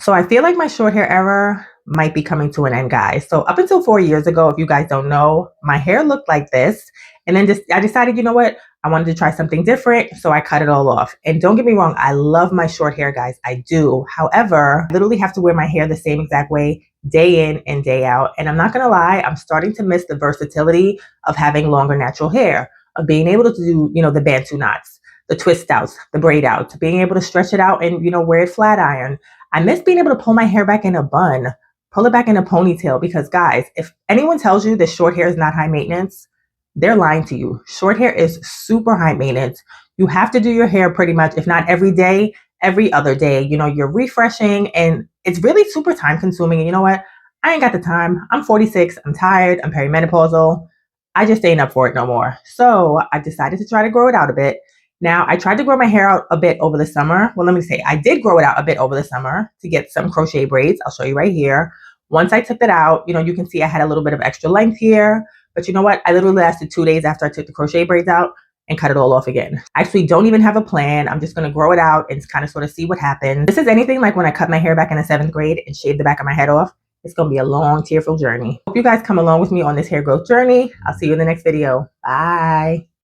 So I feel like my short hair era might be coming to an end, guys. So up until 4 years ago, if you guys don't know, my hair looked like this. And then just I decided, you know what? I wanted to try something different. So I cut it all off. And don't get me wrong, I love my short hair, guys. I do. However, I literally have to wear my hair the same exact way day in and day out. And I'm not gonna lie, I'm starting to miss the versatility of having longer natural hair, of being able to do, the Bantu knots, the twist outs, the braid outs, being able to stretch it out and, wear it flat iron. I miss being able to pull my hair back in a bun, pull it back in a ponytail because, guys, if anyone tells you that short hair is not high maintenance, they're lying to you. Short hair is super high maintenance. You have to do your hair pretty much, if not every day, every other day. You're refreshing and it's really super time consuming. And you know what? I ain't got the time. I'm 46. I'm tired. I'm perimenopausal. I just ain't up for it no more. So I decided to try to grow it out a bit. Now, I tried to grow my hair out a bit over the summer. Well, let me say, I did grow it out a bit over the summer to get some crochet braids. I'll show you right here. Once I took that out, you can see I had a little bit of extra length here. But you know what? I literally lasted 2 days after I took the crochet braids out and cut it all off again. I actually don't even have a plan. I'm just going to grow it out and kind of sort of see what happens. This is anything like when I cut my hair back in the 7th grade and shaved the back of my head off. It's going to be a long, tearful journey. Hope you guys come along with me on this hair growth journey. I'll see you in the next video. Bye.